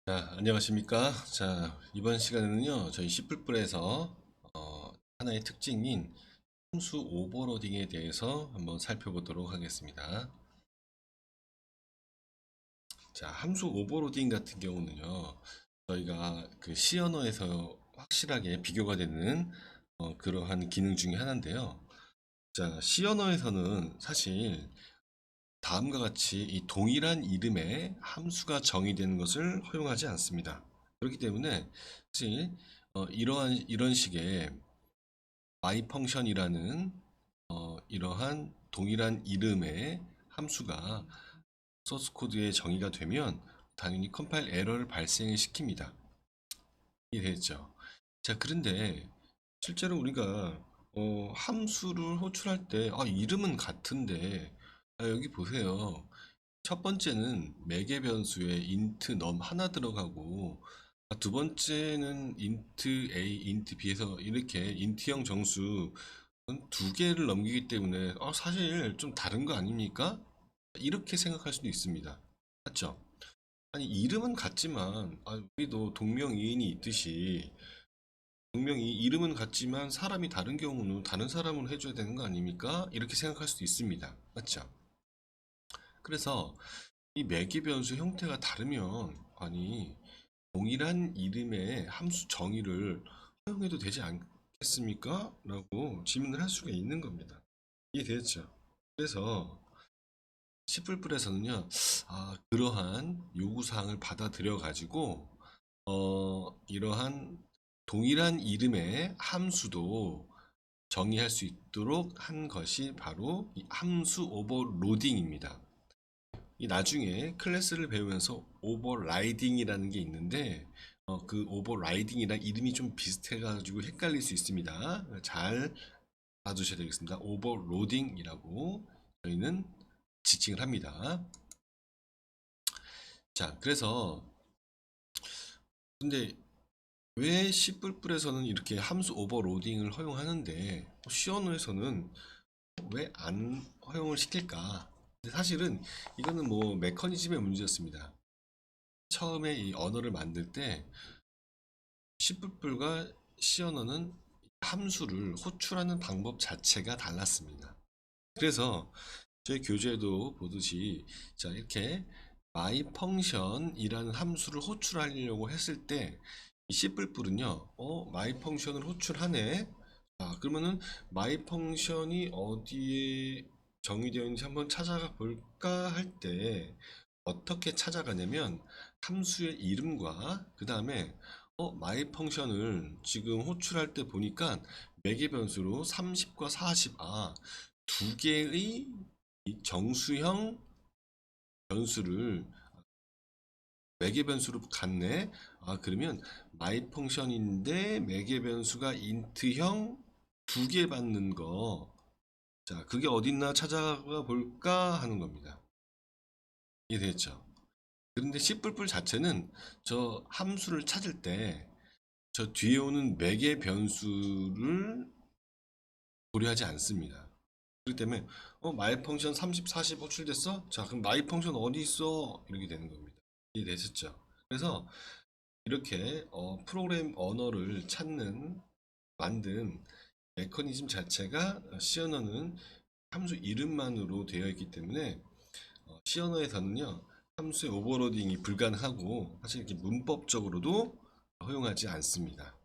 자, 안녕하십니까? 자, 이번 시간에는요, 저희 C++에서 하나의 특징인 함수 오버로딩에 대해서 한번 살펴보도록 하겠습니다. 자, 함수 오버로딩 같은 경우는요, 저희가 그 C 언어에서 확실하게 비교가 되는 그러한 기능 중에 하나인데요. 자, C 언어에서는 사실 다음과 같이 이 동일한 이름의 함수가 정의되는 것을 허용하지 않습니다. 그렇기 때문에 사실 이런 식의 my 펑션이라는 이러한 동일한 이름의 함수가 소스 코드에 정의가 되면 당연히 컴파일 에러를 발생을 시킵니다. 이해됐죠? 자, 그런데 실제로 우리가 함수를 호출할 때 이름은 같은데 여기 보세요. 첫 번째는 매개 변수에 int num 하나 들어가고 두 번째는 int a, int b에서 이렇게 int형 정수 두 개를 넘기기 때문에 사실 좀 다른 거 아닙니까? 이렇게 생각할 수도 있습니다. 맞죠? 아니 이름은 같지만 우리도 동명이인이 있듯이 동명이 이름은 같지만 사람이 다른 경우는 다른 사람으로 해줘야 되는 거 아닙니까? 이렇게 생각할 수도 있습니다. 맞죠? 그래서 이 매개 변수 형태가 다르면 아니 동일한 이름의 함수 정의를 허용해도 되지 않겠습니까? 라고 질문을 할 수가 있는 겁니다. 이해되었죠? 그래서 C++에서는요, 그러한 요구사항을 받아들여 가지고 이러한 동일한 이름의 함수도 정의할 수 있도록 한 것이 바로 이 함수 오버로딩입니다. 이 나중에 클래스를 배우면서 오버라이딩이라는 게 있는데 그 오버라이딩이랑 이름이 좀 비슷해가지고 헷갈릴 수 있습니다. 잘 봐주셔야 되겠습니다. 오버로딩이라고 저희는 지칭을 합니다. 자, 그래서 근데 왜 C++에서는 이렇게 함수 오버로딩을 허용하는데 C 언어에서는 왜 안 허용을 시킬까? 근데 사실은 이거는 뭐 메커니즘의 문제였습니다. 처음에 이 언어를 만들 때 C++과 C 언어는 함수를 호출하는 방법 자체가 달랐습니다. 그래서 저희 교재에도 보듯이 자 이렇게 my function이라는 함수를 호출하려고 했을 때 C++은요 my function을 호출하네. 그러면은 my function이 어디에 정의되어 있는지 한번 찾아가 볼까 할 때 어떻게 찾아가냐면 함수의 이름과 그 다음에 my function을 지금 호출할 때 보니까 매개 변수로 30과 40, 두 개의 이 정수형 변수를 매개 변수로 갔네. 그러면 my 펑션인데 매개 변수가 int형 두 개 받는 거. 자, 그게 어딨나 찾아가 볼까 하는 겁니다. 이해됐죠? 그런데 C++ 자체는 저 함수를 찾을 때 저 뒤에 오는 매개 변수를 고려하지 않습니다. 그렇기 때문에 마이 펑션 30, 40 호출됐어? 자, 그럼 마이 펑션 어디 있어? 이렇게 되는 겁니다. 이해되셨죠? 그래서 이렇게 프로그램 언어를 찾는 만든 메커니즘 자체가 C 언어는 함수 이름만으로 되어 있기 때문에 C 언어에서는요 함수의 오버로딩이 불가능하고 사실 이렇게 문법적으로도 허용하지 않습니다.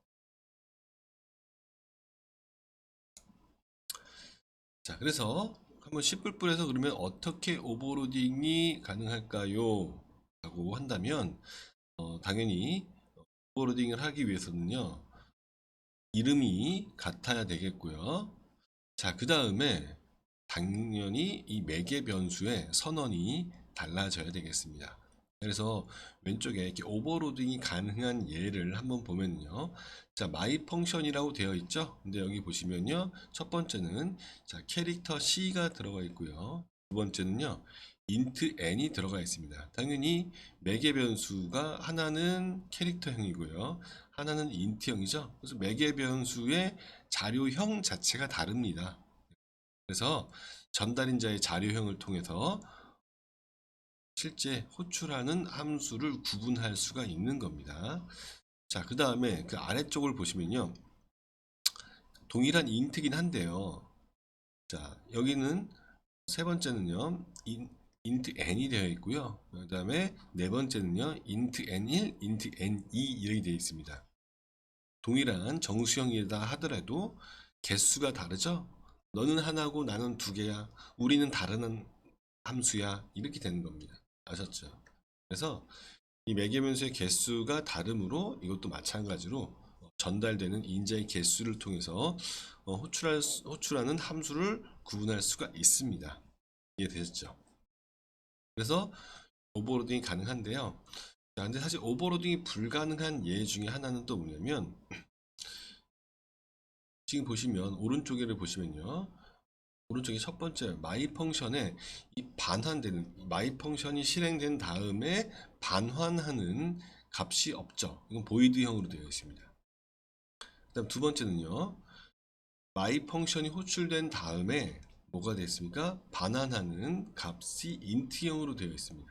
자, 그래서 한번 C++에서 그러면 어떻게 오버로딩이 가능할까요? 라고 한다면 당연히 오버로딩을 하기 위해서는요 이름이 같아야 되겠고요. 자, 그 다음에 당연히 이 매개 변수의 선언이 달라져야 되겠습니다. 그래서 왼쪽에 이렇게 오버로딩이 가능한 예를 한번 보면요. 자, my 펑션이라고 되어 있죠. 근데 여기 보시면요. 첫 번째는 자, 캐릭터 C가 들어가 있고요. 두 번째는요. int n이 들어가 있습니다. 당연히 매개 변수가 하나는 캐릭터형이고요. 하나는 int형이죠. 그래서 매개 변수의 자료형 자체가 다릅니다. 그래서 전달인자의 자료형을 통해서 실제 호출하는 함수를 구분할 수가 있는 겁니다. 자, 그 다음에 그 아래쪽을 보시면요. 동일한 인트긴 한데요. 자, 여기는 세 번째는요. 인트 n이 되어 있고요. 그 다음에 네 번째는요. 인트 n1, 인트 n2 이렇게 되어 있습니다. 동일한 정수형이다 하더라도 개수가 다르죠? 너는 하나고 나는 두 개야. 우리는 다른 함수야. 이렇게 되는 겁니다. 아셨죠? 그래서 이 매개변수의 개수가 다르므로 이것도 마찬가지로 전달되는 인자의 개수를 통해서 호출하는 함수를 구분할 수가 있습니다. 이해되셨죠? 그래서 오버로딩이 가능한데요. 자, 근데 사실 오버로딩이 불가능한 예 중에 하나는 또 뭐냐면 지금 보시면 오른쪽에를 보시면요. 오른쪽에 첫 번째 my 펑션에 이 반환되는 my 펑션이 실행된 다음에 반환하는 값이 없죠. 이건 보이드형으로 되어 있습니다. 그다음 두 번째는요. my 펑션이 호출된 다음에 뭐가 됐습니까? 반환하는 값이 int형으로 되어 있습니다.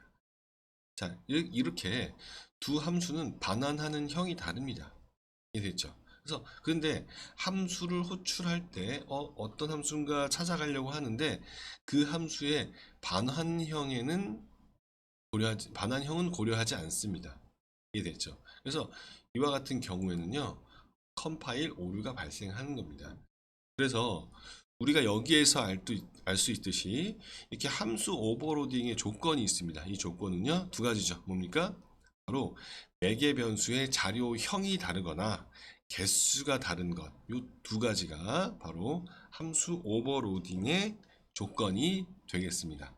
자, 이렇게 두 함수는 반환하는 형이 다릅니다. 이해됐죠? 그래서 근데 함수를 호출할 때 어떤 함수인가 찾아가려고 하는데 그 함수의 반환형은 고려하지 않습니다. 이해됐죠? 그래서 이와 같은 경우에는요 컴파일 오류가 발생하는 겁니다. 그래서 우리가 여기에서 알 수 있듯이 이렇게 함수 오버로딩의 조건이 있습니다. 이 조건은요 두 가지죠. 뭡니까? 바로 매개 변수의 자료형이 다르거나 개수가 다른 것. 이 두 가지가 바로 함수 오버로딩의 조건이 되겠습니다.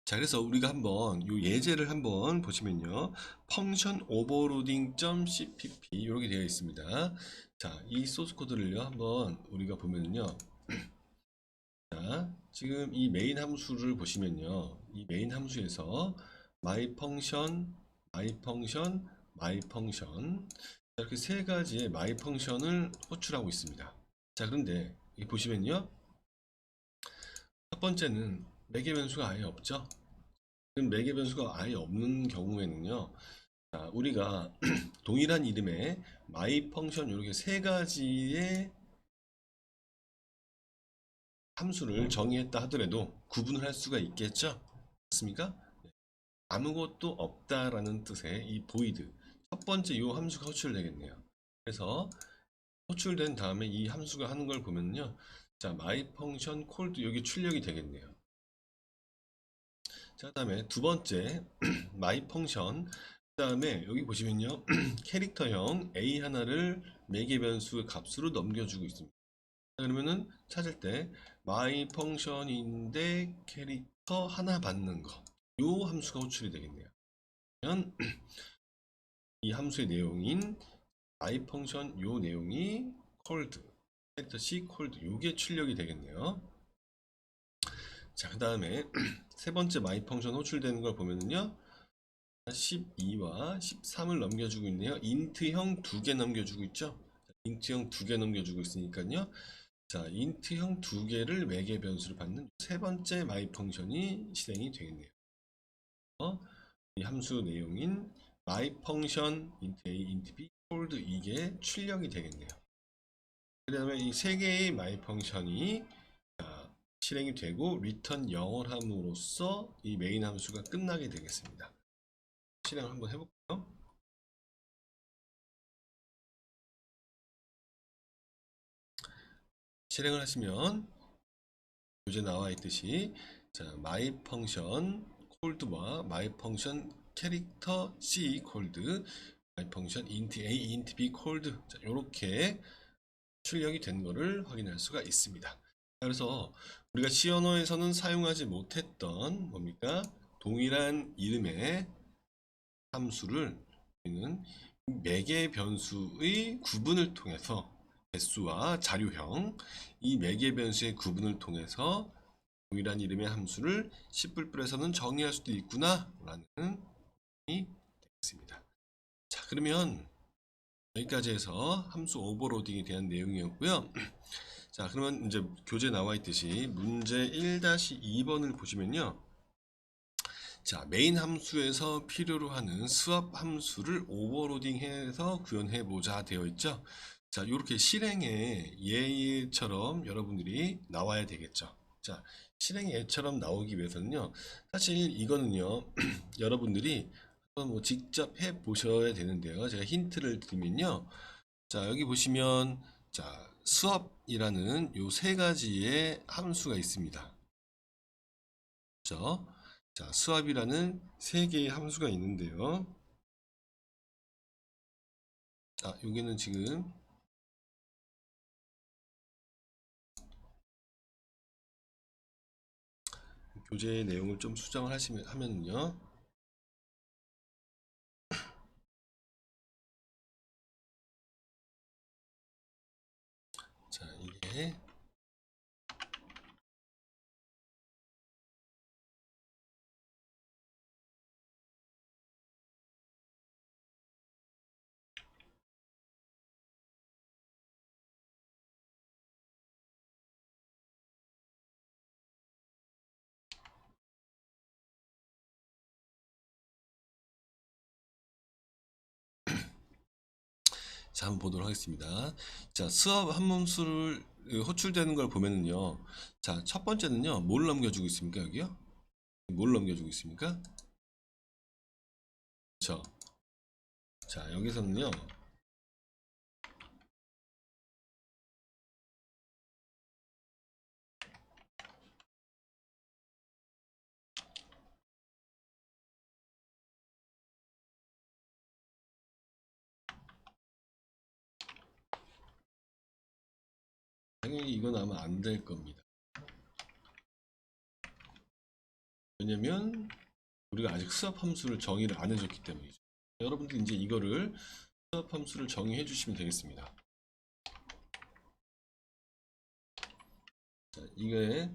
자, 그래서 우리가 한번 이 예제를 한번 보시면요. 펑션 오버로딩.cpp 이렇게 되어 있습니다. 자, 이 소스 코드를요. 한번 우리가 보면요. 자, 지금 이 메인 함수를 보시면요. 이 메인 함수에서 my 펑션, my 펑션, my 펑션 이렇게 세 가지의 my 펑션을 호출하고 있습니다. 자, 그런데 이 보시면요. 첫 번째는 매개 변수가 아예 없죠. 그럼 매개 변수가 아예 없는 경우에는요. 자, 우리가 동일한 이름의 my 펑션 이렇게 세 가지의 함수를 정의했다 하더라도 구분을 할 수가 있겠죠? 맞습니까? 아무것도 없다라는 뜻의 이 void 첫 번째 이 함수가 호출되겠네요. 그래서 호출된 다음에 이 함수가 하는 걸 보면요. 자, my 펑션 called 여기 출력이 되겠네요. 자, 그다음에 두 번째 my 펑션 그다음에 여기 보시면요. 캐릭터형 a 하나를 매개 변수 값으로 넘겨주고 있습니다. 그러면은 찾을 때 my 펑션인데 캐릭터 하나 받는 거. 요 함수가 호출이 되겠네요. 그러면 이 함수의 내용인 my 펑션 요 내용이 called 캐릭터 C called 요게 출력이 되겠네요. 자, 그다음에 세 번째 my 펑션 호출되는 걸 보면은요. 12와 13을 넘겨주고 있네요. 인트형 두 개 넘겨주고 있죠. 인트형 두 개 넘겨주고 있으니까요. 자, 인트형 두 개를 매개 변수를 받는 세 번째 my 펑션이 실행이 되겠네요. 이 함수 내용인 my 펑션 int a, int b, called 이게 출력이 되겠네요. 그 다음에 이 세 개의 my 펑션이 실행이 되고 return 0을 함으로써 이 메인 함수가 끝나게 되겠습니다. 실행을 한번 해볼까요? 실행을 하시면 교재 나와 있듯이 자, my 펑션 cold와 my 펑션 캐릭터 c cold, my 펑션 int a, int b cold 자, 이렇게 출력이 된 것을 확인할 수가 있습니다. 그래서 우리가 C 언어에서는 사용하지 못했던 뭡니까? 동일한 이름의 함수를 우리는 매개 변수의 구분을 통해서 개수와 자료형 이 매개 변수의 구분을 통해서 동일한 이름의 함수를 C++에서는 정의할 수도 있구나 라는 이 되겠습니다. 자, 그러면 여기까지 해서 함수 오버로딩에 대한 내용이었고요. 자, 그러면 이제 교재 나와 있듯이 문제 1-2번을 보시면요. 자, 메인 함수에서 필요로 하는 스왑 함수를 오버로딩해서 구현해 보자 되어 있죠. 자, 이렇게 실행의 예처럼 여러분들이 나와야 되겠죠. 자, 실행의 예처럼 나오기 위해서는요, 사실 이거는요, 여러분들이 한번 뭐 직접 해 보셔야 되는데요. 제가 힌트를 드리면요, 자, 여기 보시면 자, 수업이라는 요 세 가지의 함수가 있습니다. 그렇죠? 자, 수압이라는 세 개의 함수가 있는데요. 자, 여기는 지금 교재 내용을 좀 수정을 하면은요. 자, 이게 자, 한번 보도록 하겠습니다. 자, 수압 함수를 호출되는 걸 보면은요. 자, 첫 번째는요. 뭘 넘겨주고 있습니까? 여기요? 뭘 넘겨주고 있습니까? 그렇죠. 자, 여기서는요. 당연히 이건 아마 안 될 겁니다. 왜냐면 우리가 아직 수압 함수를 정의를 안 해줬기 때문이죠. 여러분들 이제 이거를 수압 함수를 정의해 주시면 되겠습니다. 자, 이게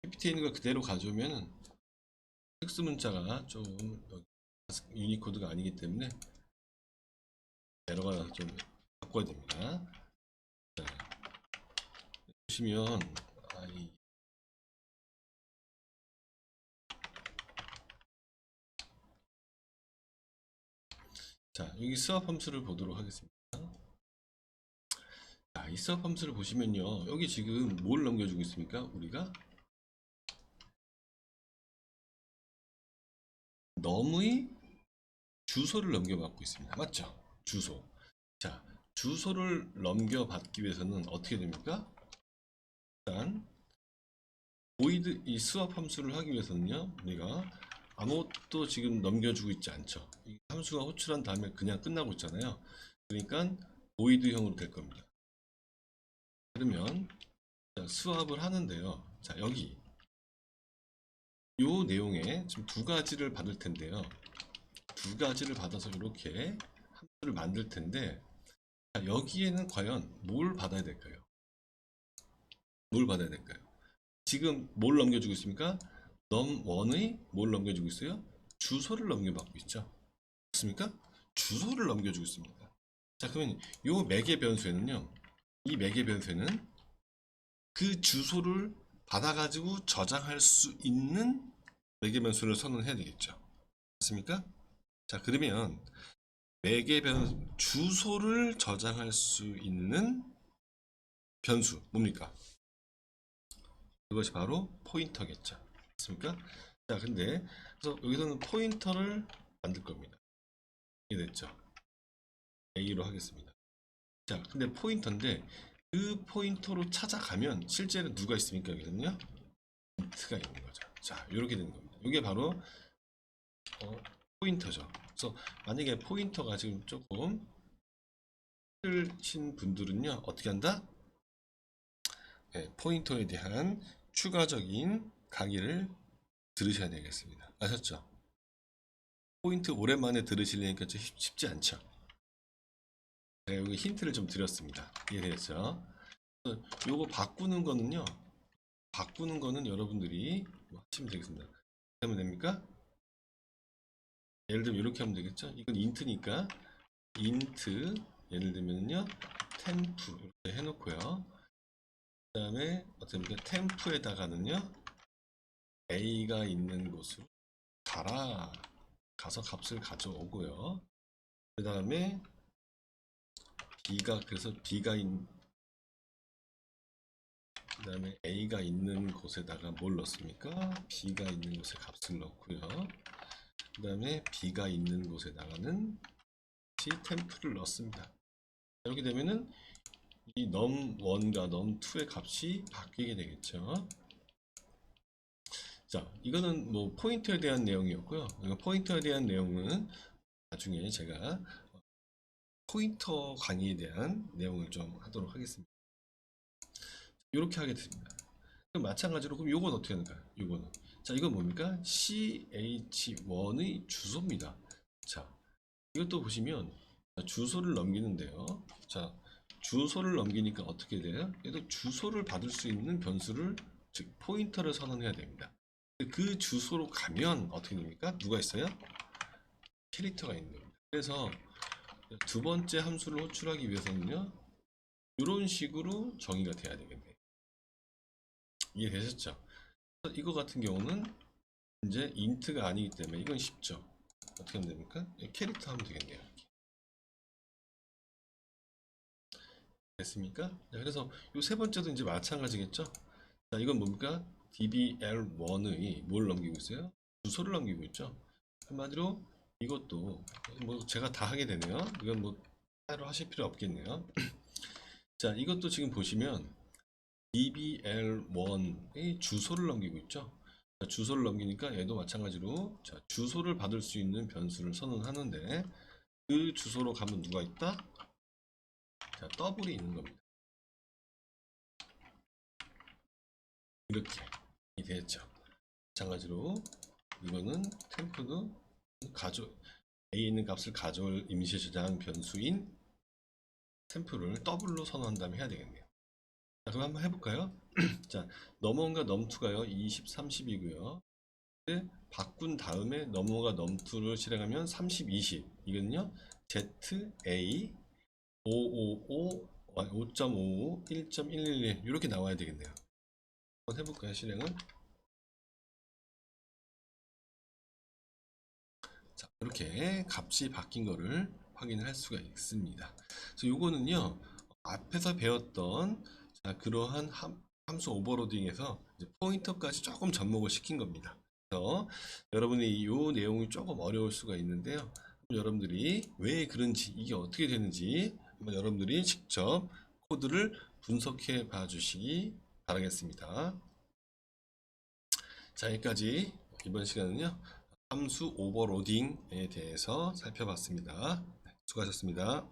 PPT에 있는 걸 그대로 가져오면 특수 문자가 좀 유니코드가 아니기 때문에 에러가 좀 바꿔야 됩니다. 자, 보시면 자, 여기 수압 함수를 보도록 하겠습니다. 자, 이 수압 함수를 보시면요. 여기 지금 뭘 넘겨주고 있습니까? 우리가 넘의 주소를 넘겨받고 있습니다. 맞죠? 주소. 자, 주소를 넘겨받기 위해서는 어떻게 됩니까? 일단 void 이 수압 함수를 하기 위해서는요. 우리가 아무것도 지금 넘겨주고 있지 않죠. 이 함수가 호출한 다음에 그냥 끝나고 있잖아요. 그러니까 void형으로 될 겁니다. 그러면 자, 수압을 하는데요. 자, 여기 요 내용에 지금 두 가지를 받을 텐데요. 두 가지를 받아서 이렇게 함수를 만들 텐데 자, 여기에는 과연 뭘 받아야 될까요? 뭘 받아야 될까요? 지금 뭘 넘겨주고 있습니까? 넘1의 뭘 넘겨주고 있어요? 주소를 넘겨받고 있죠. 맞습니까? 주소를 넘겨주고 있습니다. 자, 그러면 요 매개 변수에는요. 이 매개 변수에는 그 주소를 받아가지고 저장할 수 있는 매개 변수를 선언해야 되겠죠. 맞습니까? 자, 그러면 매개 변수 주소를 저장할 수 있는 변수 뭡니까? 그것이 바로 포인터겠죠. 맞습니까? 자, 근데 그래서 여기서는 포인터를 만들 겁니다. 이게 됐죠? A로 하겠습니다. 자, 근데 포인터인데 그 포인터로 찾아가면 실제로 누가 있습니까? 여기서는요? 인트가 있는 거죠. 자, 이렇게 되는 겁니다. 이게 바로 포인터죠. 그래서 만약에 포인터가 지금 조금 힘드신 분들은요, 어떻게 한다? 네, 포인터에 대한 추가적인 강의를 들으셔야 되겠습니다. 아셨죠? 포인트 오랜만에 들으시려니까 좀 쉽지 않죠? 네, 여기 힌트를 좀 드렸습니다. 이해되셨죠? 요거 바꾸는 거는 여러분들이 뭐 하시면 되겠습니다. 하면 됩니까? 예를 들면 이렇게 하면 되겠죠? 이건 인트니까 인트 예를 들면요 템프 이렇게 해놓고요. 그 다음에 어떻게 템프에다가는요 A가 있는 곳으로 가라. 가서 값을 가져오고요. 그 다음에 B가, 그래서 그 다음에 A가 있는 곳에다가 뭘 넣습니까? B가 있는 곳에 값을 넣고요. 그 다음에 B가 있는 곳에다가는 템프를 넣습니다. 이렇게 되면은 이 num1과 num2의 값이 바뀌게 되겠죠. 자, 이거는 뭐 포인터에 대한 내용이었고요. 포인터에 대한 내용은 나중에 제가 포인터 강의에 대한 내용을 좀 하도록 하겠습니다. 이렇게 하게 됩니다. 그럼 마찬가지로 그럼 요건 어떻게 하는가요? 요거는 자, 이건 뭡니까? ch1의 주소입니다. 자, 이것도 보시면 주소를 넘기는데요. 자, 주소를 넘기니까 어떻게 돼요? 얘도 주소를 받을 수 있는 변수를, 즉 포인터를 선언해야 됩니다. 그 주소로 가면 어떻게 됩니까? 누가 있어요? 캐릭터가 있는 겁니다. 그래서 두 번째 함수를 호출하기 위해서는요, 이런 식으로 정의가 돼야 되겠네요. 이해되셨죠? 이거 같은 경우는 이제 인트가 아니기 때문에 이건 쉽죠. 어떻게 하면 됩니까? 캐릭터 하면 되겠네요. 됐습니까? 자, 그래서 이 세 번째도 이제 마찬가지겠죠? 자, 이건 뭡니까? DBL1의 뭘 넘기고 있어요? 주소를 넘기고 있죠. 한마디로 이것도 뭐 제가 다 하게 되네요. 이건 뭐 따로 하실 필요 없겠네요. 자, 이것도 지금 보시면 DBL1의 주소를 넘기고 있죠. 자, 주소를 넘기니까 얘도 마찬가지로 자, 주소를 받을 수 있는 변수를 선언하는데 그 주소로 가면 누가 있다? 자, 더블이 있는 겁니다. 이렇게 되었죠. 마찬가지로 이거는 템프도 A에 있는 값을 가져올 임시 저장 변수인 템프를 더블로 선언한 다음에 해야 되겠네요. 자, 그럼 한번 해볼까요? 자, 넘1과 넘2가요 20, 30이고요. 바꾼 다음에 넘1과 넘2를 실행하면 30, 20. 이거는요, ZA 555, 5.55, 1.111 이렇게 나와야 되겠네요. 한번 해볼까요, 실행은? 자, 이렇게 값이 바뀐 거를 확인을 할 수가 있습니다. 그래서 요거는요, 앞에서 배웠던 자, 그러한 함수 오버로딩에서 이제 포인터까지 조금 접목을 시킨 겁니다. 그래서 여러분이 이 내용이 조금 어려울 수가 있는데요. 여러분들이 왜 그런지, 이게 어떻게 되는지 한번 여러분들이 직접 코드를 분석해 봐 주시기 바라겠습니다. 자, 여기까지 이번 시간은요, 함수 오버로딩에 대해서 살펴봤습니다. 수고하셨습니다.